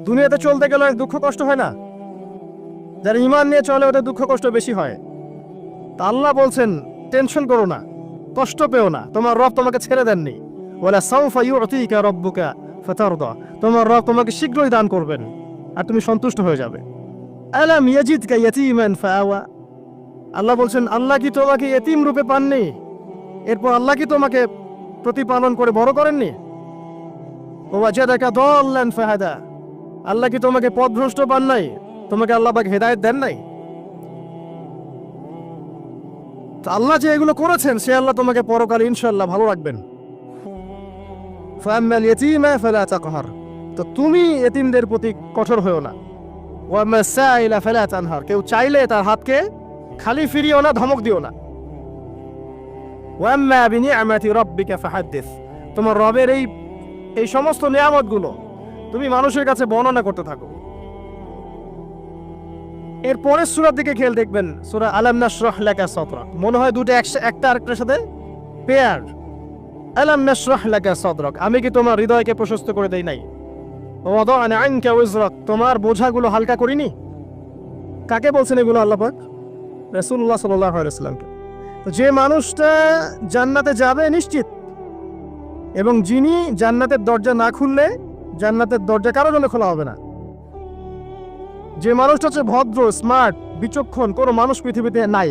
দুনিয়াতে চলতে গেলে অনেক দুঃখ কষ্ট হয় না? যারা ঈমান নিয়ে চলে ওদের দুঃখ কষ্ট বেশি হয়। তা আল্লাহ বলছেন টেনশন করো না, কষ্ট পেও না, তোমার রব তোমাকে ছেড়ে দেননি। ওয়ালা সাউফা ইউতিকা রাব্বুকা ফাতারদা, তোমার রব তোমাকে শীঘ্রই দান করবেন আর তুমি সন্তুষ্ট হয়ে যাবে। আলাম ইয়াজিদকা ইয়াতীমান ফাআওয়া, আল্লাহ বলছেন আল্লাহ কি তোমাকে এতিম রূপে পাননি, এরপর আল্লাহ কি তোমাকে প্রতিপালন করে বড় করেননি? ওয়াজাদাকা দাল্লান ফাহাদা, আল্লাহ কি তোমাকে পথভ্রষ্ট পান নাই, তোমাকে আল্লাহ পাক হেদায়েত দেন নাই? তো আল্লাহ যে এগুলো করেছেন সে আল্লাহ তোমাকে পরকালে ইনশাআল্লাহ ভালো রাখবেন। ফাআম্মাল ইয়াতীমা ফালা তাকহার, তো তুমি এতিমদের প্রতি কঠোর হয়ো না। ওয়াম্মাস সাইলা ফালা তানহার, কেউ চাইলে তার হাতকে খালি ফিরিও না, ধমক দিও না। ওয়াম্মা বিনিআমাতি রাব্বিকা ফাহাদ্দিস, তোমার রবের এই সমস্ত নিয়ামতগুলো তুমি মানুষের কাছে বর্ণনা করতে থাকো। এর পরের সূরার দিকে খেয়াল দেখবেন, সূরা আলাম নাশরাহ লাকা সাদরাক, মনে হয় দুটো একটা আরেকটার সাথে পেয়ার। আলাম নাশরাহ লাকা সাদরাক, আমি কি তোমার হৃদয়কে প্রশস্ত করে দেই নাই? ওয়াদানা আনকা ওয়িজরাক, তোমার বোঝাগুলো হালকা করিনি? কাকে বলছেন এগুলো আল্লাহ পাক? রাসূলুল্লাহ সাল্লাল্লাহু আলাইহি ওয়াসাল্লামকে। তো যে মানুষটা জান্নাতে যাবে নিশ্চিত, এবং যিনি জান্নাতের দরজা না খুললে জান্নাতের দরজা কারোর জন্য খোলা হবে না, যে মানুষটা হচ্ছে ভদ্র, স্মার্ট, বিচক্ষণ, কোনো মানুষ পৃথিবীতে নাই।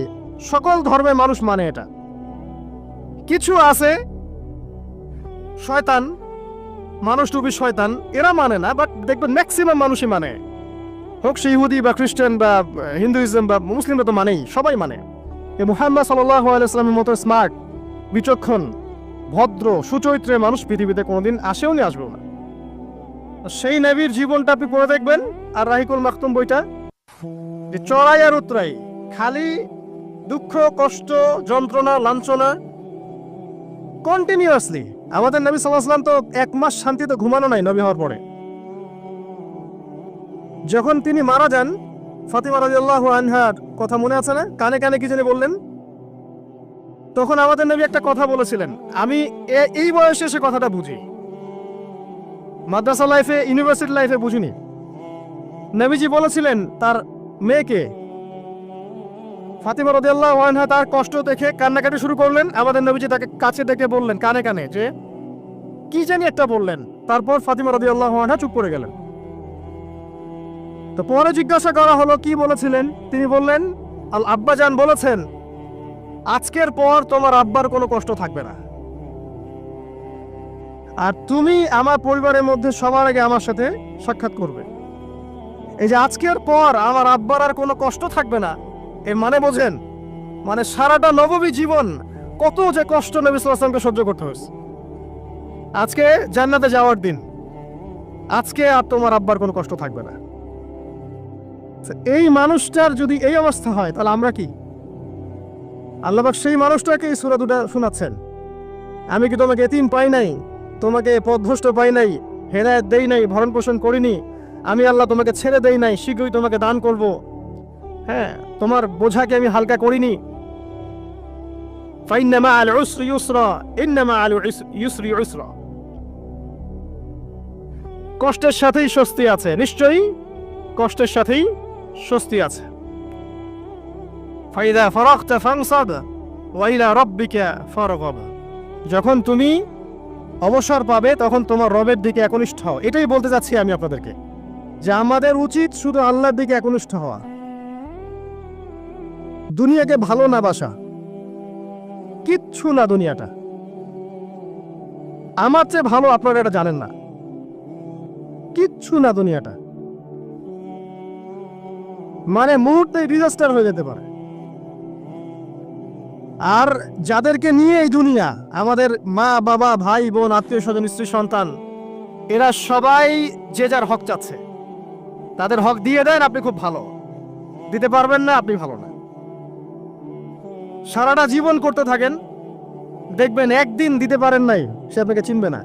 সকল ধর্মের মানুষ মানে এটা। কিছু আছে শয়তান, মানুষ টুপি শয়তান, এরা মানে না, বাট দেখবেন ম্যাক্সিমাম মানুষই মানে, হোক সে ইহুদি বা খ্রিস্টান বা হিন্দুইজম বা মুসলিমরা তো মানেই, সবাই মানে। মুহাম্মদ সাল্লাল্লাহু আলাইহি ওয়াসাল্লামের মতো স্মার্ট, বিচক্ষণ, ভদ্র, সুচরিত্রের মানুষ পৃথিবীতে কোনোদিন আসেও নি, আসবেও না। সেই নবীর জীবনটা আপনি পড়ে দেখবেন, আর রাহিকুল মাকতুম বইটা, যে চড়াই আর উতরাই, খালি দুঃখ, কষ্ট, যন্ত্রণা, লাঞ্ছনা, কন্টিনিউয়াসলি। আমাদের নবী সাল্লাল্লাহু আলাইহি ওয়াসাল্লাম তো 1 মাস শান্তিতে ঘুমানো নাই নবী হওয়ার পরে। যখন তিনি মারা যান, ফাতিমা রাদিয়াল্লাহু আনহার কথা মনে আছে না? কানে কানে কি জানি বললেন। তখন আমাদের নবী একটা কথা বলেছিলেন, আমি এই বয়সে এসে কথাটা বুঝি, মাদ্রাসা লাইফে, ইউনিভার্সিটি লাইফে বুঝিনি। নবীজি বলেছিলেন তার মেয়েকে, ফাতিমা রাদিয়াল্লাহু আনহা তার কষ্ট দেখে কান্নাকাটি শুরু করলেন। আমাদের নবীজি তাকে কাছে ডেকে বললেন কানে কানে যে কি জানি একটা বললেন, তারপর ফাতিমা রাদিয়াল্লাহু আনহা চুপ করে গেলেন। তো পরে জিজ্ঞাসা করা হলো কি বলেছিলেন, তিনি বললেন আল আব্বাজান বলেছেন আজকের পর তোমার আব্বার কোনো কষ্ট থাকবে না, আর তুমি আমার পরিবারের মধ্যে সবার আগে আমার সাথে সাক্ষাৎ করবে। এই যে আজকের পর আমার আব্বার আর কোনো কষ্ট থাকবে না, এর মানে বোঝেন, মানে সারাটা নববী জীবন কত যে কষ্ট নবী সাল্লাল্লাহু আলাইহি ওয়াসাল্লামকে সহ্য করতে হয়েছে। আজকে জান্নাতে যাওয়ার দিন, আজকে আর তোমার আব্বার কোনো কষ্ট থাকবে না। এই মানুষটার যদি এই অবস্থা হয় তাহলে আমরা কি? আল্লাহ পাক সেই মানুষটাকে এই সূরা দুটো শোনাচ্ছেন, আমি কি তোমাকে এতিম পাই নাই, তোমাকে পথভ্রষ্ট পাই নাই, হেদায়েত দেই নাই, ভরণ পোষণ করিনি, আমি আল্লাহ তোমাকে ছেড়ে দেই নাই, শীঘ্রই তোমাকে দান করব, হ্যাঁ, তোমার বোঝাকে আমি হালকা করিনি। ফাইন্না মাআল উসরি ইউসরা, ইন্না মাআল ইউসরি ইউসরা, কষ্টের সাথেই স্বস্তি আছে, নিশ্চয়ই কষ্টের সাথেই স্বস্তি আছে। ফাইদা ফারাগতা ফানসাব ওয়া ইলা রাব্বিকা ফারগাব, যখন তুমি অবসর পাবে তখন তোমার রবের দিকে একনিষ্ঠ হও। এটাই বলতে চাচ্ছি আমি আপনাদেরকে, যে আমাদের উচিত শুধু আল্লাহর দিকে একনিষ্ঠ হওয়া, দুনিয়াকে ভালো না বাসা, কিচ্ছু না দুনিয়াটা। আমার চেয়ে ভালো আপনারা এটা জানেন না, কিচ্ছু না দুনিয়াটা, মানে মুহূর্তে ডিজাস্টার হয়ে যেতে পারে। আর যাদেরকে নিয়ে এই দুনিয়া, আমাদের মা বাবা, ভাই বোন, আত্মীয় স্বজন, স্ত্রী সন্তান, এরা সবাই যে যার হক চাচ্ছে, তাদের হক দিয়ে দেন, আপনি খুব ভালো, দিতে পারবেন না আপনি ভালো না। সারাটা জীবন করতে থাকেন, দেখবেন একদিন দিতে পারেন নাই, সে আপনাকে চিনবে না।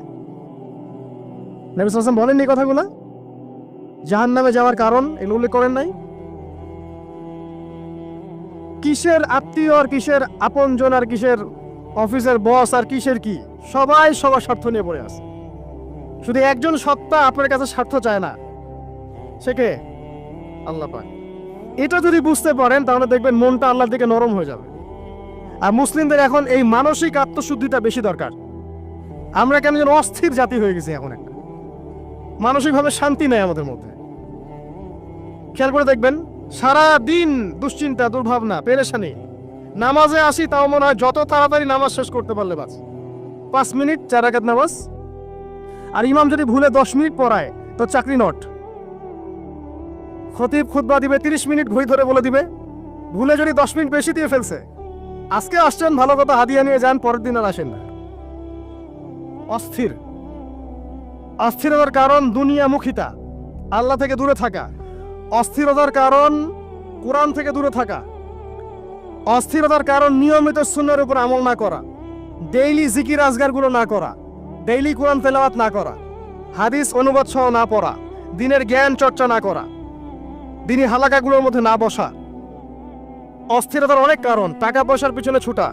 নবী সাল্লাল্লাহু আলাইহি ওয়াসাল্লাম বলেননি কথাগুলো? জাহান্নামে যাওয়ার কারণ এগুলো উল্লেখ করেন নাই? কিসের আত্মীয় আর কিসের আপনজন আর কিসের অফিসের বস আর কিসের কি, সবাই সবার স্বার্থ নিয়ে পড়ে আছে। শুধু একজন সত্তা আপনার কাছে স্বার্থ চায় না, সে কে? আল্লাহ পাক। এটা যদি বুঝতে পারেন তাহলে দেখবেন মনটা আল্লাহর দিকে নরম হয়ে যাবে। আর মুসলিমদের এখন এই মানসিক আত্মশুদ্ধিটা বেশি দরকার। আমরা কেন যেন অস্থির জাতি হয়ে গেছি এখন, একটা মানসিকভাবে শান্তি নেই আমাদের মধ্যে। খেয়াল করে দেখবেন সারা দিন দুশ্চিন্তা, দুর্ভাবনা, পেরেশানি। নামাজে আসি তাও মনে হয় যত তাড়াতাড়ি নামাজ শেষ করতে পারলে বাস। 5 মিনিট 4 রাকাত নামাজ, আর ইমাম যদি ভুলে 10 মিনিট পড়ায় তো চাকরি নট। খতিব খুতবা দিবে 30 মিনিট ঘড়ি ধরে বলে দিবে, ভুলে যদি 10 মিনিট বেশি দিয়ে ফেলছে, আজকে আসছেন ভালো কথা, হাদিয়া নিয়ে যান, পরের দিন আর আসেন না। অস্থির। অস্থিরতার কারণ দুনিয়ামুখিতা, আল্লাহ থেকে দূরে থাকা। অস্থিরতার কারণ কোরআন থেকে দূরে থাকা। অস্থিরতার কারণ নিয়মিত সুন্নাহর উপর আমল না করা, ডেইলি জিকির আজগারগুলো না করা, ডেইলি কোরআন তেলাওয়াত না করা, হাদিস অনুবাদ সহ না পড়া, দিনের জ্ঞান চর্চা না করা, দিনী হালাকাগুলোর মধ্যে না বসা। অস্থিরতার অনেক কারণ, টাকা পয়সার পিছনে ছোটা,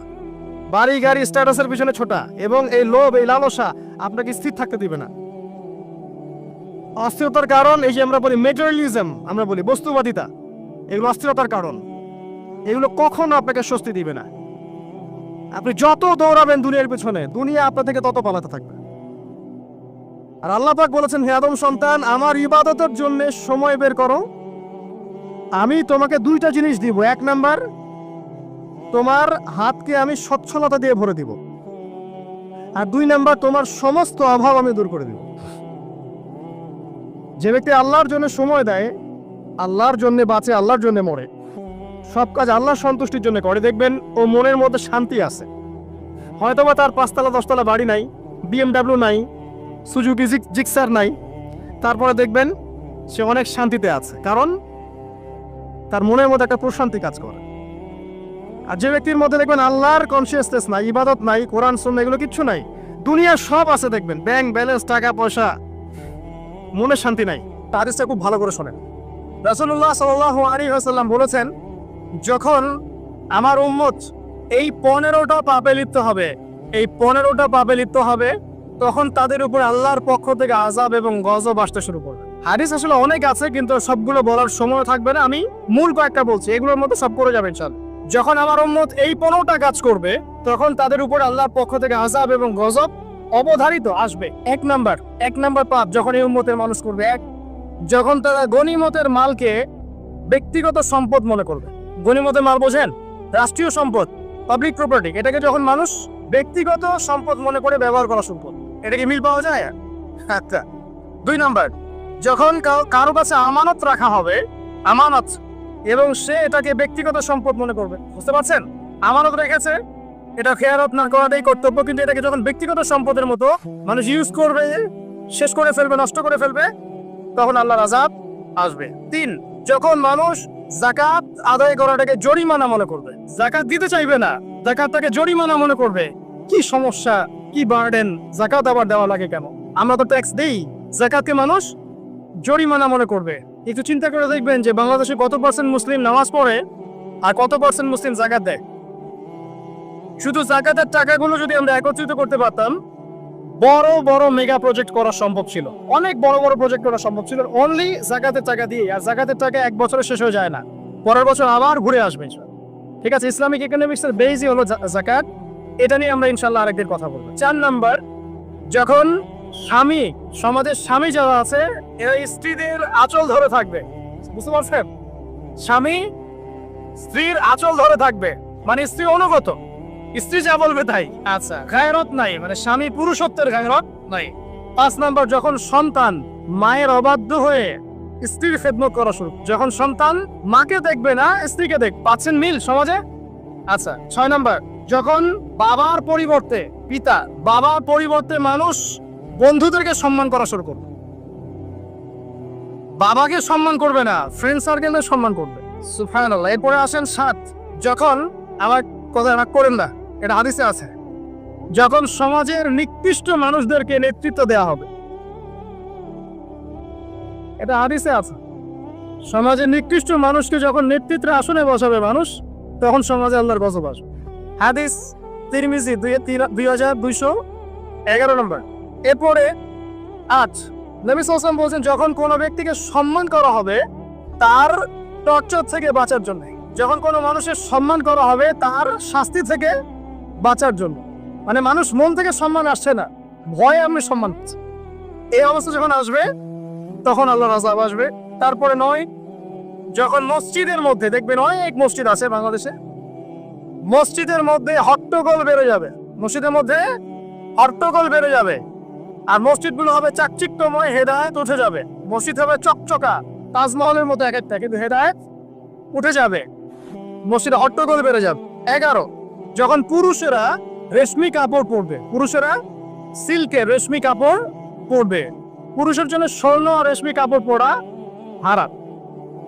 বাড়ি গাড়ি স্ট্যাটাসের পিছনে ছোটা, এবং এই লোভ, এই লালসা আপনাকে স্থির থাকতে দিবে না। অস্থিরতার কারণ এই যে আমরা বলি মেটেরিয়ালিজম, আমরা বলি বস্তুবাদিতা, এগুলো অস্থিরতার কারণ। এগুলো কখনো আপনাকে স্বস্তি দিবে না। আপনি যত দৌড়াবেন দুনিয়ার পিছনে, দুনিয়া আপনার থেকে তত পালাতে থাকবে। আর আল্লাহ পাক বলেছেন, হে আদম সন্তান, আমার ইবাদতের জন্য সময় বের করো, আমি তোমাকে 2টা জিনিস দিব। 1 নাম্বার, তোমার হাতকে আমি সচ্ছলতা দিয়ে ভরে দিব, আর 2 নাম্বার, তোমার সমস্ত অভাব আমি দূর করে দিব। যে ব্যক্তি আল্লাহর জন্য সময় দেয়, আল্লাহর জন্য বাঁচে, আল্লাহর জন্য মরে, সব কাজ আল্লাহর সন্তুষ্টির জন্য করে, দেখবেন ও মনের মধ্যে শান্তি আছে। হয়তোবা তার 5 তলা 10 তলা বাড়ি নাই, BMW নাই, সুজুকি জিক্সার নাই, তারপরে দেখবেন সে অনেক শান্তিতে আছে, কারণ তার মনের মধ্যে একটা প্রশান্তি কাজ করে। আর যে ব্যক্তির মধ্যে দেখবেন আল্লাহর কনসিয়াসনেস নাই, ইবাদত নাই, কোরআন সুন্নাহ এগুলো কিচ্ছু নাই, দুনিয়ার সব আছে, দেখবেন ব্যাংক ব্যালেন্স, টাকা পয়সা, মনে শান্তি নাই। হাদিসটা খুব ভালো করে শোনেন। রাসূলুল্লাহ সাল্লাল্লাহু আলাইহি ওয়াসাল্লাম বলেছেন, যখন আমার উম্মত এই 15টা পাপে লিপ্ত হবে, এই 15টা পাপে লিপ্ত হবে, তখন তাদের উপর আল্লাহর পক্ষ থেকে আযাব এবং গজব আসতে শুরু করবে। হাদিস আসলে অনেক আছে, কিন্তু সবগুলো বলার সময় থাকবে না, আমি মূল কয়েকটা বলছি, এগুলোর মধ্যে সব করে যাবে ইনশাআল্লাহ। যখন আমার উম্মত এই 15টা কাজ করবে, তখন তাদের উপর আল্লাহর পক্ষ থেকে আযাব এবং গজব অবধারিত আসবে। 1 নাম্বার পাপ যখন এই উম্মতের মানুষ করবে, যখন তারা গনিমতের মালকে ব্যক্তিগত সম্পদ মনে করবে। গনিমতের মাল বোঝেন? রাষ্ট্রীয় সম্পদ, পাবলিক প্রপার্টি, এটাকে যখন মানুষ ব্যক্তিগত সম্পদ মনে করে ব্যবহার করা সম্পদ, এটা কি মিল পাওয়া যায়? আচ্ছা। 2 নাম্বার, যখন কারো কাছে আমানত রাখা হবে, আমানত, এবং সে এটাকে ব্যক্তিগত সম্পদ মনে করবে। বুঝতে পারছেন? আমানত রেখেছে, এটা খেয়ানত না করাটাই কর্তব্য, কিন্তু এটাকে যখন ব্যক্তিগত সম্পদের মতো মানুষ ইউজ করবে, শেষ করে ফেলবে, নষ্ট করে ফেলবে, তখন আল্লাহর আযাব আসবে। 3, যখন মানুষ যাকাত আদায় করাটাকে জরিমানা মনে করবে, যাকাত দিতে চাইবে না, যাকাতটাকে জরিমানা মনে করবে। কি সমস্যা, কি বার্ডেন, যাকাত আবার দেওয়া লাগে কেন? আমরা তো ট্যাক্স দেই, যাকাতকে মানুষ জরিমানা মনে করবে। একটু চিন্তা করে দেখবেন যে বাংলাদেশে কত % মুসলিম নামাজ পড়ে আর কত % মুসলিম যাকাত দেয়। শুধু যাকাতের টাকাগুলো যদি আমরা একত্রিত করতে পারতাম, বড় বড় মেগা প্রজেক্ট করা সম্ভব ছিল, অনেক বড় বড় প্রজেক্ট করা সম্ভব ছিল, অনলি যাকাতের টাকা দিয়ে। আর যাকাতের টাকা 1 বছরে শেষ হয়ে যায় না, পরের বছর আবার ঘুরে আসবে। ঠিক আছে, ইসলামিক ইকোনমিক্সের বেসই হলো যাকাত। এটা নিয়ে আমরা ইনশাআল্লাহ আরেকদিন কথা বলবো। 4 নাম্বার, যখন স্বামী, সমাজের স্বামী যারা আছে, এরা স্ত্রীদের আঁচল ধরে থাকবে। বুঝতে পারছেন? স্বামী স্ত্রীর আঁচল ধরে থাকবে, মানে স্ত্রী অনুগত, স্ত্রী যা বলবে তাই। আচ্ছা, গায়রত নাই, মানে স্বামী পুরুষত্বের গায়রত নাই। 5 নাম্বার, যখন সন্তান মায়ের অবাধ্য হয়ে স্ত্রীর খেদমত করা শুরু, যখন সন্তান মাকে দেখবে না, স্ত্রীকে দেখ, পাচ্ছেন মিল সমাজে? আচ্ছা। 6 নাম্বার, যখন বাবার পরিবর্তে পিতা, বাবার পরিবর্তে মানুষ বন্ধুদেরকে সম্মান করা শুরু করবে, বাবাকে সম্মান করবে না, ফ্রেন্ড সার্কেলকে সম্মান করবে। সুবহানাল্লাহ। এরপরে আসেন 7, যখন, আমার কথা রাগ করেন না, এটা হাদিসে আছে, যখন সমাজের নিকৃষ্ট মানুষদেরকে নেতৃত্ব দেওয়া হবে, এটা হাদিসে আছে। সমাজের নিকৃষ্ট মানুষকে যখন নেতৃত্বের আসনে বসাবে মানুষ, তখন সমাজে আল্লাহর গজব আসবে। হাদিস তিরমিজি 2211 নম্বর। এরপরে 8, নবী সাল্লাল্লাহু আলাইহি ওয়াসাল্লাম বলছেন যখন কোনো ব্যক্তিকে সম্মান করা হবে তার টর্চার থেকে বাঁচার জন্য, যখন কোনো মানুষের সম্মান করা হবে তার শাস্তি থেকে বাঁচার জন্য, মানে মানুষ মন থেকে সম্মান আসছে না, ভয়ে আপনি সম্মান পাচ্ছেন। এই অবস্থা যখন আসবে তখন আল্লাহর আযাব আসবে। তারপরে নয়, যখন মসজিদের মধ্যে দেখবেন অনেক মসজিদ আছে বাংলাদেশে, মসজিদের মধ্যে হট্টগোল বেড়ে যাবে, মসজিদের মধ্যে হট্টগোল বেড়ে যাবে, আর মসজিদগুলো হবে চাকচিক্যময়, হেদায়েত উঠে যাবে। মসজিদ হবে চকচকা তাজমহলের মতো এক একটা, কিন্তু হেদায়েত উঠে যাবে, মসজিদে হট্টগোল বেড়ে যাবে। 11, যখন পুরুষেরা রেশমি কাপড় পরবে, পুরুষেরা সিল্কের রেশমি কাপড় পরবে, পুরুষের জন্য স্বর্ণ আর রেশমি কাপড় পরা হারাম।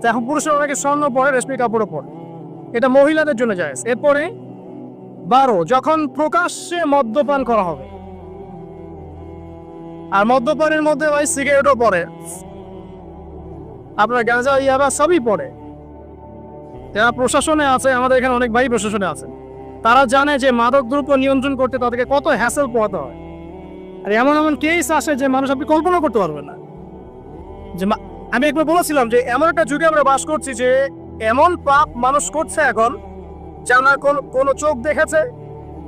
এখন পুরুষেরা অনেকে স্বর্ণ পরে, রেশমি কাপড়ও পরে, এটা মহিলাদের জন্য জায়েজ। এরপরে 12, যখন প্রকাশ্যে মদ্যপান করা হবে, আর মদ্যপানের মধ্যে ভাই সিগারেটও পড়ে, আপনার গাঁজা ইয়াবা সবই পড়ে। যারা প্রশাসনে আছে, আমাদের এখানে অনেক ভাই প্রশাসনে আছে, তারা জানে যে মাদক দ্রব্য নিয়ন্ত্রণ করতে তাদেরকে কত হ্যাসেল পোহাতে হয়। আর এমন এমন কেস আসে যে মানুষ আপনি কল্পনা করতে পারবেন না। যে আমি একবার বলেছিলাম যে এমন একটা যুগে আমরা বাস করছি যে এমন পাপ মানুষ করছে এখন, যা না কোনো চোখ দেখেছে,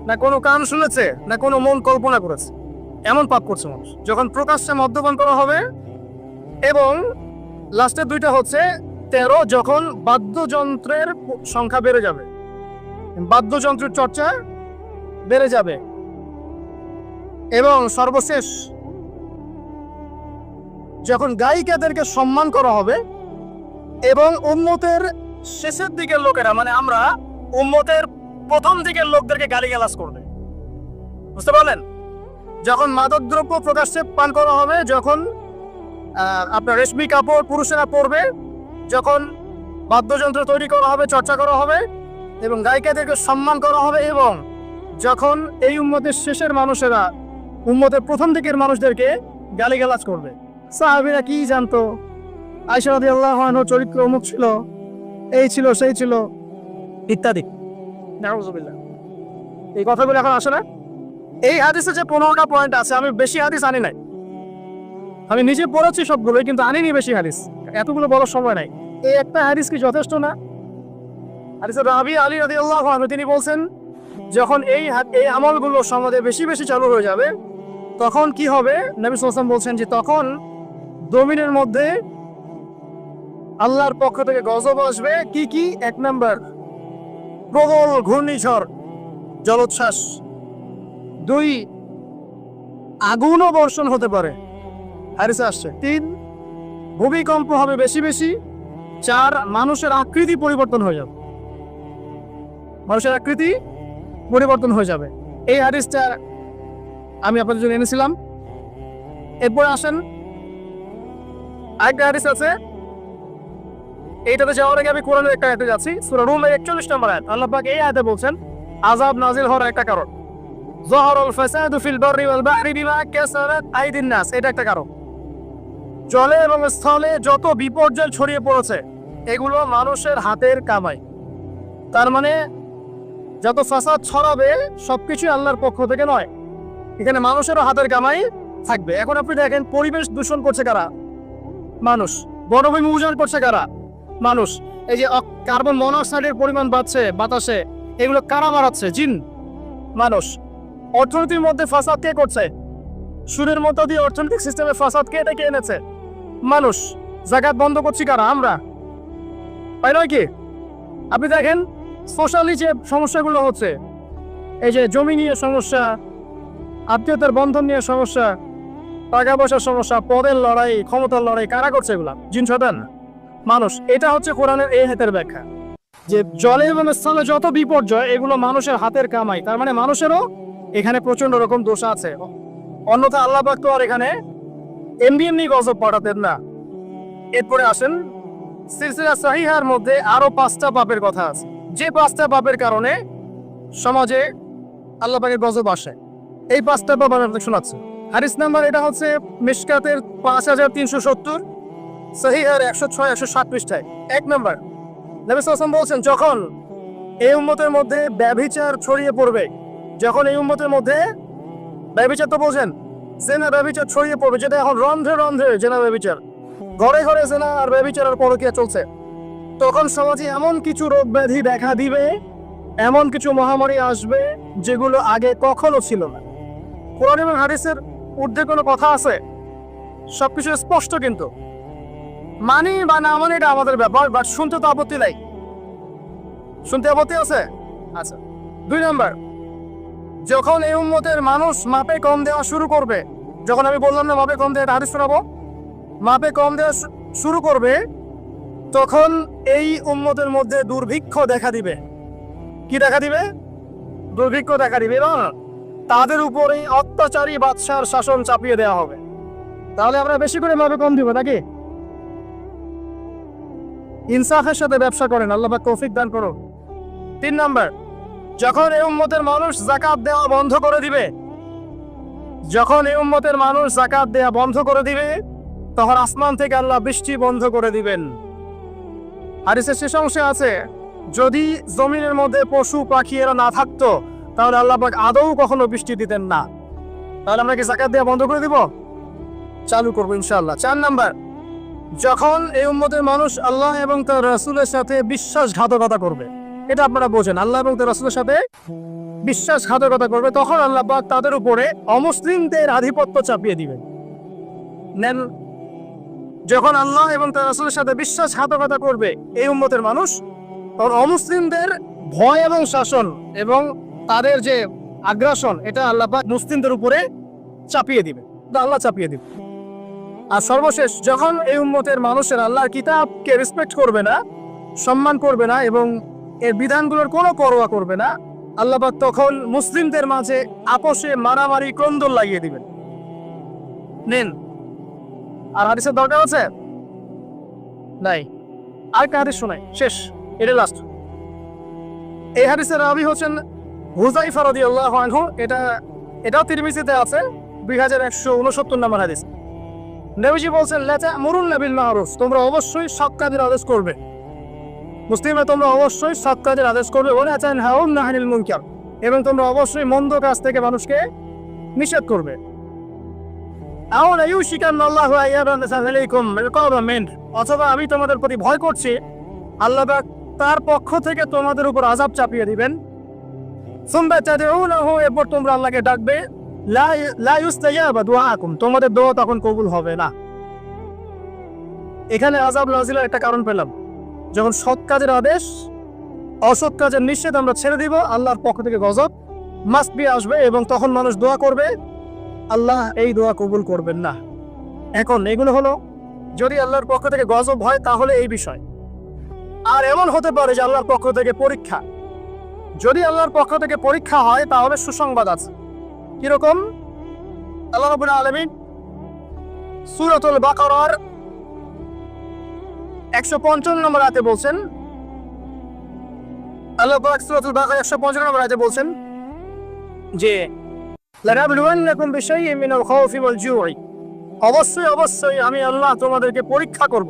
না কোনো কান শুনেছে, না কোনো মন কল্পনা করেছে, এমন পাপ করছে মানুষ। যখন প্রকাশ্যে মদ্যপান করা হবে, এবং লাস্টের 2টা হচ্ছে 13, যখন বাদ্যযন্ত্রের সংখ্যা বেড়ে যাবে, বাদ্যযন্ত্রের চর্চা বেড়ে যাবে, এবং সর্বশেষ যখন গায়িকাদেরকে সম্মান করা হবে, এবং উম্মতের শেষের দিকের লোকেরা, মানে আমরা উম্মতের প্রথম দিকের লোকদেরকে গালিগালাজ করবে। বুঝতে পারলেন? যখন মাদকদ্রব্য প্রকাশ্যে পান করা হবে, যখন আপনার রেশমি কাপড় পুরুষেরা পরবে, যখন বাদ্যযন্ত্র তৈরি করা হবে, চর্চা করা হবে, এবং গায়িকাদেরকে সম্মান করা হবে, এবং যখন এই উম্মতের শেষের মানুষেরা উম্মতের প্রথম দিকের মানুষদেরকে গালিগালাজ করবে। সাহাবীরা কি জানতো? আয়েশা রাদিয়াল্লাহু আনহা চরিত্র অমুক ছিল, এই ছিল, সেই ছিল, ইত্যাদি। নাউযুবিল্লাহ। এই কথাগুলো এখন আসে না। এই হাদিসে যে 15টা পয়েন্ট আছে, আমি বেশি হাদিস আনি নাই, আমি নিজে পড়েছি সবগুলোই, কিন্তু আনিনি বেশি হাদিস, এতগুলো বলার সময় নাই। এই একটা হাদিস কি যথেষ্ট না? হাদিসে রাবি আলী রাদিয়াল্লাহু আনহু তিনি বলছেন, যখন এই আমলগুলো সমাজে বেশি বেশি চালু হয়ে যাবে, তখন কি হবে? নবী সাল্লাল্লাহু আলাইহি ওয়াসাল্লাম বলছেন যে তখন জমিনের মধ্যে আল্লাহর পক্ষ থেকে গজব আসবে। কি কি? 1 নাম্বার, প্রবল ঘূর্ণিঝড়, জলোচ্ছ্বাস। 2, আগুনও বর্ষণ হতে পারে, হাদিসে আসছে। 3, ভূমিকম্প হবে বেশি বেশি। 4, মানুষের আকৃতি পরিবর্তন হয়ে যাবে, মানুষের আকৃতি পরিবর্তন হয়ে যাবে। এই হাদিসটা আমি আপনাদের জন্য এনেছিলাম। এরপরে আসেন, আরেকটা হাদিস আছে, এইটাতে যাওয়ার আগে আমি কোরআনের একটা আয়াতে যাচ্ছি। সূরা রুমের 41 নম্বর আয়াত। আল্লাহ পাক এই আয়াতে বলছেন আযাব নাজিল হওয়ার একটা কারণ, যাহারাল ফাসাদু ফিল বাররি ওয়াল বাহরি বিমা কাসাবাত আইদিন নাস, এটা একটা কারণ। জলে এবং স্থলে যত বিপর্যয় ছড়িয়ে পড়েছে, এগুলো মানুষের হাতের কামাই। তার মানে যত ফাসাদ ছড়াবে সবকিছু আল্লাহর পক্ষ থেকে নয়, এখানে মানুষেরও হাতের কামাই থাকবে। এখন আপনি দেখেন, পরিবেশ দূষণ করছে কারা? মানুষ। বনভূমি উজাড় করছে কারা? মানুষ। এই যে কার্বন মনোক্সাইডের পরিমাণ বাড়ছে বাতাসে, এগুলো কারা বাড়াচ্ছে? জিন, মানুষ। অর্থনীতির মধ্যে ফাসাদ কে করছে? সুদের মধ্য দিয়ে অর্থনৈতিক সিস্টেমে ফাসাদ কে ডেকে এনেছে? মানুষ। জাকাত বন্ধ করছি কারা? আমরা। তাই নয় কি? আপনি দেখেন সোশ্যালি যে সমস্যাগুলো হচ্ছে, এই যে জমি নিয়ে সমস্যা, আত্মীয়তার বন্ধন নিয়ে সমস্যা, টাকা পয়সার সমস্যা, পদের লড়াই, ক্ষমতার লড়াই, কারা করছে এগুলা? জিন শয়তান, মানুষ। এটা হচ্ছে কোরআনের এই হাতের ব্যাখ্যা, যে জলে এবং স্থলে যত বিপর্যয়, এগুলো মানুষের হাতের কামাই। তার মানে মানুষেরও এখানে প্রচন্ড রকম দোষ আছে। অন্যথা আল্লাহ পাক তো আর এখানে এমনি গজব পাঠাতেন না। এরপরে আসেন, সিলসিলা সহিহার মধ্যে আরো 5টা পাপের কথা আছে, যে 5টা পাপের কারণে সমাজে আল্লাহ পাকের গজব আসে। এই 5টা পাপ আমি আপনাকে শোনাচ্ছি। হাদিস নাম্বার এটা হচ্ছে মিশকাতের 5370, সহিহার 106 107 পৃষ্ঠায়। 1 নাম্বার, নবী সাল্লাল্লাহু আলাইহি ওয়াসাল্লাম বলছেন, যখন এই উম্মতের মধ্যে ব্যভিচার ছড়িয়ে পড়বে, যখন এই উম্মতের মধ্যে ব্যভিচার, তো বোঝেন জেনা ব্যভিচার ছড়িয়ে পড়বে, যেটা এখন রন্ধ্রে রন্ধ্রে জেনা ব্যভিচার, ঘরে ঘরে জেনা আর ব্যভিচার আর পরকীয়া চলছে। তখন সমাজে এমন কিছু রোগ ব্যাধি দেখা দিবে, এমন কিছু মহামারী আসবে যেগুলো আগে কখনো ছিল না। কোরআন এবং হাদিসের ঊর্ধ্বে কোনো কথা আছে? সবকিছু স্পষ্ট, কিন্তু মানি বা না মানি এটা আমাদের ব্যাপার, বাট শুনতে তো আপত্তি নাই। শুনতে আপত্তি আছে? আচ্ছা। 2 নাম্বার, যখন এই উম্মতের মানুষ মাপে কম দেওয়া শুরু করবে, যখন আমি বললাম না মাপে কম দেওয়া, হাদিস শোনাবো, মাপে কম দেওয়া শুরু করবে, তখন এই উম্মতের মধ্যে দুর্ভিক্ষ দেখা দিবে। কি দেখা দিবে? দুর্ভিক্ষ দেখা দিবে, এবং তাদের উপরে অত্যাচারী বাদশার শাসন চাপিয়ে দেওয়া হবে। তাহলে আমরা বেশি করে মাপে কম দিব নাকি? ইনসাফের সাথে ব্যবসা করেন, আল্লাহ পাক তৌফিক দান করুন। 3 নাম্বার, যখন এই উম্মতের মানুষ যাকাত দেওয়া বন্ধ করে দিবে, যখন এই উম্মতের মানুষ যাকাত দেওয়া বন্ধ করে দিবে, তখন আসমান থেকে আল্লাহ বৃষ্টি বন্ধ করে দিবেন। হাদিসের শেষ অংশে আছে, যদি জমিনের মধ্যে পশু পাখি এরা না থাকতো তাহলে আল্লাহ পাক আদৌ কখনো বৃষ্টি দিতেন না। তাহলে আমরা কি যাকাত দেওয়া বন্ধ করে দিব? চালু করবো ইনশাআল্লাহ। 4 নাম্বার, যখন এই উম্মতের মানুষ আল্লাহ এবং তার রাসূলের সাথে বিশ্বাসঘাতকতা করবে, এটা আপনারা বোঝেন, আল্লাহ এবং তার রাসূলের সাথে বিশ্বাসঘাতকতা করবে, তখন আল্লাহ পাক তাদের উপরে অমুসলিমদের আধিপত্য চাপিয়ে দিবেন। নেন, যখন আল্লাহ এবং তার রাসূলের সাথে বিশ্বাসঘাতকতা করবে এই উম্মতের মানুষ, তখন অমুসলিমদের ভয় এবং শাসন এবং তাদের যে আগ্রাসন, এটা আল্লাহ পাক মুসলিমদের উপরে চাপিয়ে দিবে, আল্লাহ চাপিয়ে দিবে। আর সর্বশেষ, যখন এই উম্মতের মানুষের আল্লাহর কিতাবকে রেসপেক্ট করবে না, সম্মান করবে না এবং এর বিধানগুলোর কোনো পরোয়া করবে না, আল্লাহ পাক তখন মুসলিমদের মাঝে আপোষে মারামারি ক্রন্দন লাগিয়ে দিবেন। নেন, আর হাদিসের দরকার আছে? নাই। আরেকটা হাদিস শোনাই, শেষ, এটা লাস্ট। এই হাদিসের রাবী হচ্ছেন হুযায়ফা রাদিয়াল্লাহু আনহু। এটাও তিরমিজিতে আছে, 2169 নম্বর হাদিস। নবীজি বলছেন, লা তা'মুরুন্না বিল মা'রুফ, তোমরা অবশ্যই সৎ কাজের আদেশ করবে। মুসলিমরা তোমরা অবশ্যই সৎ কাজের আদেশ করবে, ওয়া লা তানহাউনা আনিল মুনকার, এবং তোমরা অবশ্যই মন্দ কাজ থেকে মানুষকে নিষেধ করবে। আও লা ইউশিকান্নাল্লাহু আইয়াবা'আসা আলাইকুম ইকাবাম মিন, অথবা আমি তোমাদের প্রতি ভয় করছি আল্লাহ পাক তার পক্ষ থেকে তোমাদের উপর আযাব চাপিয়ে দিবেন। সুম্মা তাদউনাহু, এরপর তোমরা আল্লাহকে ডাকবে, লা ইউস্তাজাবা দুআকুম, তোমাদের দোয়া তখন কবুল হবে না। এখানে আযাব নাযিলের একটা কারণ পেলাম, যখন সৎ কাজের আদেশ অসৎ কাজের নিষেধ আমরা ছেড়ে দিব, আল্লাহর পক্ষ থেকে গজব মাস্ট বি আসবে, এবং তখন মানুষ দোয়া করবে, আল্লাহ এই দোয়া কবুল করবেন না। এখন এগুলো হলো যদি আল্লাহর পক্ষ থেকে গজব হয় তাহলে এই বিষয়। আর এমন হতে পারে যে আল্লাহর পক্ষ থেকে পরীক্ষা। যদি আল্লাহর পক্ষ থেকে পরীক্ষা হয় তাহলে সুসংবাদ আছে। কিরকম? আল্লাহ রাব্বুল আলামিন সূরাতুল বাকারার 155 নম্বর আয়াতে বলছেন, আল্লাহ পাক সূরাতুল বাকারা 155 নম্বর আয়াতে বলছেন যে লানাবলুওয়ান্নাকুম বিশাইইন মিনাল খাউফি ওয়াল জু'i, অবশ্যই অবশ্যই আমি আল্লাহ তোমাদেরকে পরীক্ষা করব।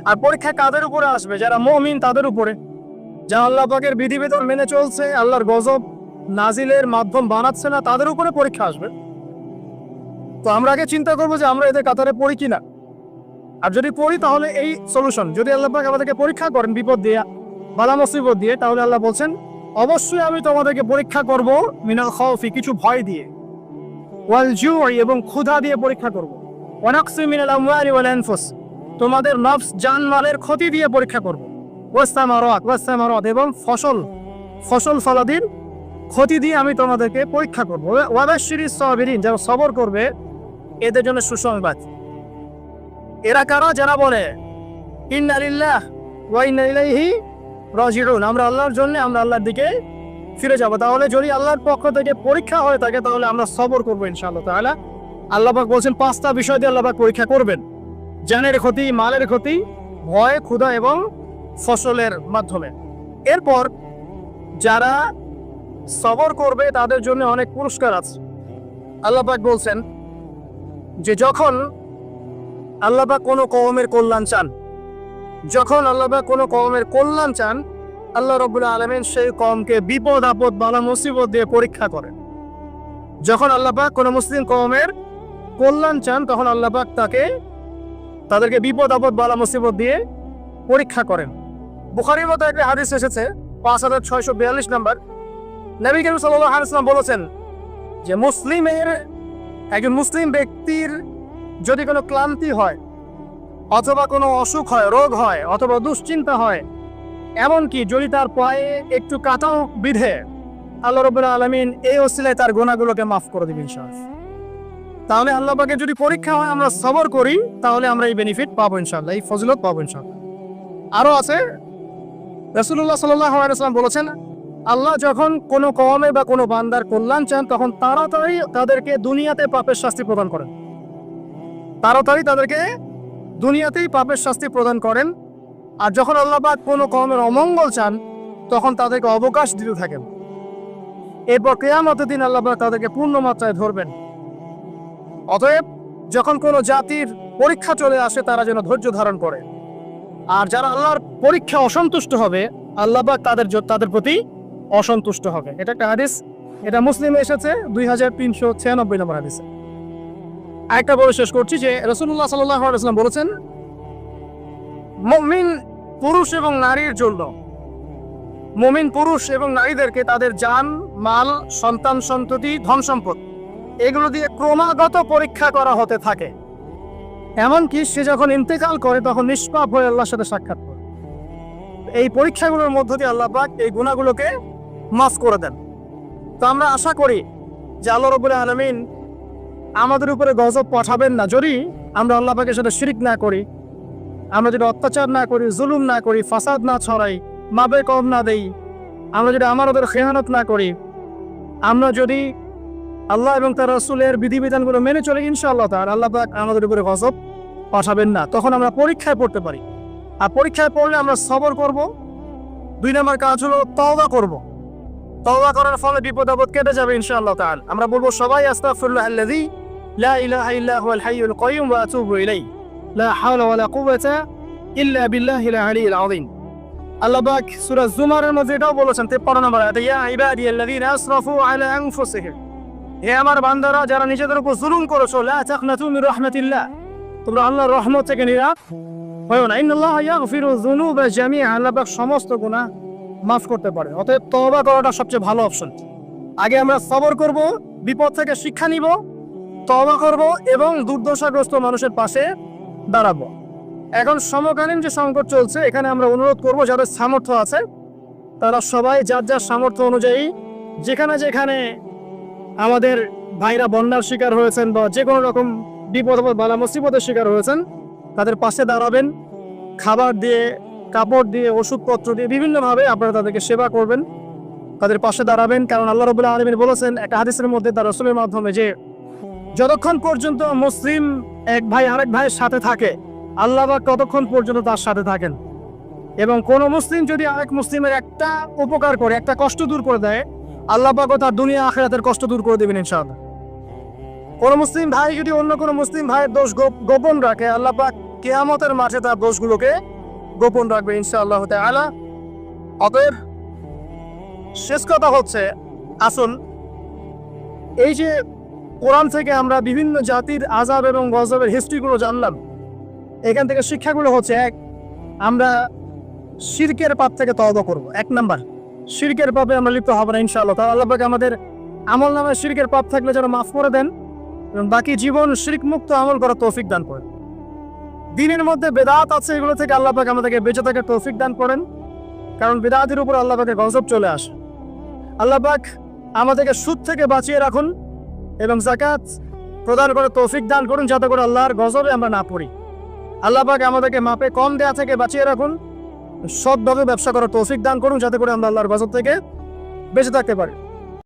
আর পরীক্ষা কাদের উপরে আসবে? যারা মুমিন তাদের উপরে, যারা আল্লাহ পাকের বিধিবিধান মেনে চলছে, আল্লাহর গজব নাজিলের মাধ্যম বানাচ্ছে না, তাদের উপরে পরীক্ষা আসবে। তো আমরা আগে চিন্তা করবো যে আমরা এদের কাতারে পড়ি কিনা, আর যদি পড়ি তাহলে এই সলিউশন। যদি আল্লাহ পাক আমাদেরকে পরীক্ষা করেন বিপদ দিয়ে, বালা মুসিবত দিয়ে, তাহলে আল্লাহ বলছেন অবশ্যই আমি তোমাদেরকে পরীক্ষা করব মিনাল খাউফি, কিছু ভয় দিয়ে, ওয়াল জু'i, এবং ক্ষুধা দিয়ে পরীক্ষা করব, ওয়া নাকসি মিনাল আমওয়ালি ওয়াল আনফুস, তোমাদের নফস জানমালের ক্ষতি দিয়ে পরীক্ষা করব, ওয়াস সামারাত, এবং ফসল ফলাদির ক্ষতি দিয়ে আমি তোমাদেরকে পরীক্ষা করব, ওয়া বাশশিরিস সাবিরিন, যারা সবর করবে এদের জন্য সুসংবাদ। এরা কারা? যারা বলে ইন্না লিল্লাহি ওয়া ইন্না ইলাইহি রাজিউন, আমরা আল্লাহর জন্য, আমরা আল্লাহর দিকে ফিরে যাব। তাহলে যদি আল্লাহর পক্ষ থেকে পরীক্ষা হয়ে থাকে তাহলে আমরা সবর করবো ইনশাআল্লাহ তাআলা। আল্লাহ পাক বলছেন 5টা বিষয় দিয়ে আল্লাহ পাক পরীক্ষা করবেন: জানের ক্ষতি, মালের ক্ষতি, ভয়, ক্ষুধা এবং ফসলের মাধ্যমে। এরপর যারা সবর করবে তাদের জন্য অনেক পুরস্কার আছে। আল্লাহ পাক বলছেন যে যখন আল্লাহ পাক কোনো কওমের কল্যাণ চান, যখন আল্লাহ পাক কোনো কওমের কল্যাণ চান, আল্লাহ রাব্বুল আলামিন সেই কওমকে বিপদ আপদ বালা মুসিবত দিয়ে পরীক্ষা করেন। যখন আল্লাহ পাক কোনো মুসলিম কওমের কল্যাণ চান তখন আল্লাহ পাক তাদেরকে বিপদ আপদ বালা মুসিবত দিয়ে পরীক্ষা করেন। বুখারীর মতো একটা হাদিস এসেছে 5642 নম্বর। নবী করিম সাল্লাল্লাহু আলাইহি ওয়াসাল্লাম বলেছেন যে একজন মুসলিম ব্যক্তির যদি কোনো ক্লান্তি হয় অথবা কোনো অসুখ হয়, রোগ হয় অথবা দুশ্চিন্তা হয়, এমনকি যদি তার পায়ে একটু কাঁটাও বিধে, আল্লাহ রাব্বুল আলামিন এই ওসিলায় তার গুনাহগুলোকে মাফ করে দিবেন ইনশাআল্লাহ। তাহলে আল্লাহ পাকের যদি পরীক্ষা হয় আমরা সবর করি তাহলে আমরা এই বেনিফিট পাবো ইনশাআল্লাহ, এই ফজিলত পাবো ইনশাআল্লাহ। আরো আছে, রাসূলুল্লাহ সাল্লাল্লাহু আলাইহি ওয়াসাল্লাম বলেছেন আল্লাহ যখন কোনো কওমে বা কোনো বান্দার কল্যাণ চান তখন তাড়াতাড়ি তাদেরকে দুনিয়াতে পাপের শাস্তি প্রদান করেন। তাড়াতাড়ি তাদেরকে দুনিয়াতেই পাপের শাস্তি প্রদান করেন। আর যখন আল্লাহ পাক কোনো কওমের অমঙ্গল চান তখন তাদেরকে অবকাশ দিতে থাকেন। এরপর কিয়ামতের দিন আল্লাহ পাক তাদেরকে পূর্ণ মাত্রায় ধরবেন। অতএব যখন কোনো জাতির পরীক্ষা চলে আসে তারা যেন ধৈর্য ধারণ করে, আর যারা আল্লাহর পরীক্ষা অসন্তুষ্ট হবে আল্লাহ পাক তাদের প্রতি অসন্তুষ্ট হবে। এটা একটা হাদিস, এটা মুসলিমে এসেছে 2396 নম্বর হাদিসে। আরেকটা বলে শেষ করছি যে রাসূলুল্লাহ সাল্লাল্লাহু আলাইহি ওয়াসাল্লাম বলেছেন মুমিন পুরুষ এবং নারীর জন্য, মুমিন পুরুষ এবং নারীদেরকে তাদের জান, মাল, সন্তান সন্ততি, ধন সম্পদ এগুলো দিয়ে ক্রমাগত পরীক্ষা করা হতে থাকে। এমনকি সে যখন ইন্তেকাল করে তখন নিষ্পাপ হয়ে আল্লাহর সাথে সাক্ষাৎ করে। এই পরীক্ষাগুলোর মধ্য দিয়ে আল্লাহ পাক এই গুনাহগুলোকে মাফ করে দেন। তো আমরা আশা করি যে আল্লাহ রাব্বুল আলামিন আমাদের উপরে গজব পাঠাবেন না যদি আমরা আল্লাহ পাকের সাথে শিরক না করি, আমরা যদি অত্যাচার না করি, জুলুম না করি, ফাসাদ না ছড়াই, মাবে কম না দেই, আমরা যদি আমাদের খেয়ানত না করি, আমরা যদি আল্লাহ এবং তার রাসূলের বিধিবিধানগুলো মেনে চলে, ইনশাআল্লাহ তাআলা আল্লাহ পাক আমাদের উপরে গজব পাঠাবেন না। তখন আমরা পরীক্ষায় পড়তে পারি। আর পরীক্ষায় পড়লে আমরা সবর করব। 2 নম্বর কাজ হলো তওবা করব। তওবা করার ফলে বিপদ আপদ কেটে যাবে ইনশাআল্লাহ তাআলা। আমরা বলবো সবাই আস্তাগফিরুল্লাহাল্লাযী লা ইলাহা ইল্লা হুয়াল হাইয়ুল কাইয়্যুম ওয়া আতুবু ইলাইহি লা হাওলা ওয়ালা কুওয়াতা ইল্লা বিল্লাহিল আলিয়্যিল আযীম। আল্লাহ পাক সূরা জুমারের মধ্যে এটাও বলেছেন 53 নম্বর আয়াতে, ইয়া ইবাদিয়াল্লাযীনা আসরাফু আলা আনফুসিহিম, হে আমার বান্দারা যারা নিজেদের উপর জুলুম করেছো, লা তাকনাতু মির রাহমাতিল্লাহ, তোমরা আল্লাহর রহমত থেকে নিরাশ হয়ো না। ইন্নাল্লাহা ইয়াগফিরু যুনুবা জামিআ, আল্লাহ পাক সমস্ত গুনাহ মাফ করতে পারে। অতএব তওবা করাটা সবচেয়ে ভালো অপশন। আগে আমরা সবর করব, বিপদ থেকে শিক্ষা নিব, তওবা করব এবং দুর্দশাগ্রস্ত মানুষের পাশে দাঁড়াবো। এখন সমকালীন যে সংকট চলছে এখানে আমরা অনুরোধ করব যাদের সামর্থ্য আছে তারা সবাই যার যার সামর্থ্য অনুযায়ী যেখানে যেখানে আমাদের ভাইরা বন্যার শিকার হয়েছেন বা যে কোনো রকম বিপদ বালা মুসিবতের শিকার হয়েছেন তাদের পাশে দাঁড়াবেন। খাবার দিয়ে, কাপড় দিয়ে, ওষুধপত্র দিয়ে বিভিন্নভাবে আপনারা তাদেরকে সেবা করবেন, তাদের পাশে দাঁড়াবেন। কারণ আল্লাহ রাব্বুল আলামিন বলেছেন একটা হাদিসের মধ্যে তার রাসূলের মাধ্যমে যে যতক্ষণ পর্যন্ত মুসলিম এক ভাই আরেক ভাইয়ের সাথে থাকে আল্লাহ পাক ততক্ষণ পর্যন্ত তার সাথে থাকেন। এবং কোনো মুসলিম যদি আরেক মুসলিমের একটা উপকার করে, একটা কষ্ট দূর করে দেয়, আল্লাহ পাকও তার দুনিয়া আখিরাতের কষ্ট দূর করে দেবেন ইনশাআল্লাহ। কোনো মুসলিম ভাই যদি অন্য কোনো মুসলিম ভাইয়ের দোষ গোপন রাখে আল্লাহ পাক কিয়ামতের মাঠে তার দোষগুলোকে গোপন রাখবে ইনশাআল্লাহ তাআলা। অতএব শেষ কথা হচ্ছে, আসুন এই যে কোরআন থেকে আমরা বিভিন্ন জাতির আযাব এবং গজবের হিস্ট্রিগুলো জানলাম, এখান থেকে শিক্ষাগুলো হচ্ছে, এক, আমরা শিরকের পাপ থেকে তওবা করব। 1 নাম্বার, শিরকের পাপে আমরা লিপ্ত হব না ইনশাআল্লাহ। তাহলে আল্লাহ পাক আমাদের আমল নামে শিরকের পাপ থাকলে যেন মাফ করে দেন এবং বাকি জীবন শিরক মুক্ত আমল করার তৌফিক দান করেন। দিনের মধ্যে বেদাত আছে, এগুলো থেকে আল্লাহ পাক আমাদেরকে বেঁচে থাকার তৌফিক দান করেন, কারণ বেদাতের উপর আল্লাহ পাকের গজব চলে আসে। আল্লাহ পাক আমাদেরকে সুদ থেকে বাঁচিয়ে রাখুন এবং যাকাত প্রদান করে তৌফিক দান করুন যাতে করে আল্লাহর গজবে আমরা না পড়ি। আল্লাহ পাক আমাদেরকে মাপে কম দেয়া থেকে বাঁচিয়ে রাখুন, সৎভাবে ব্যবসা করার তৌফিক দান করুন যাতে করে আমরা আল্লাহর গজব থেকে বেঁচে থাকতে পারি।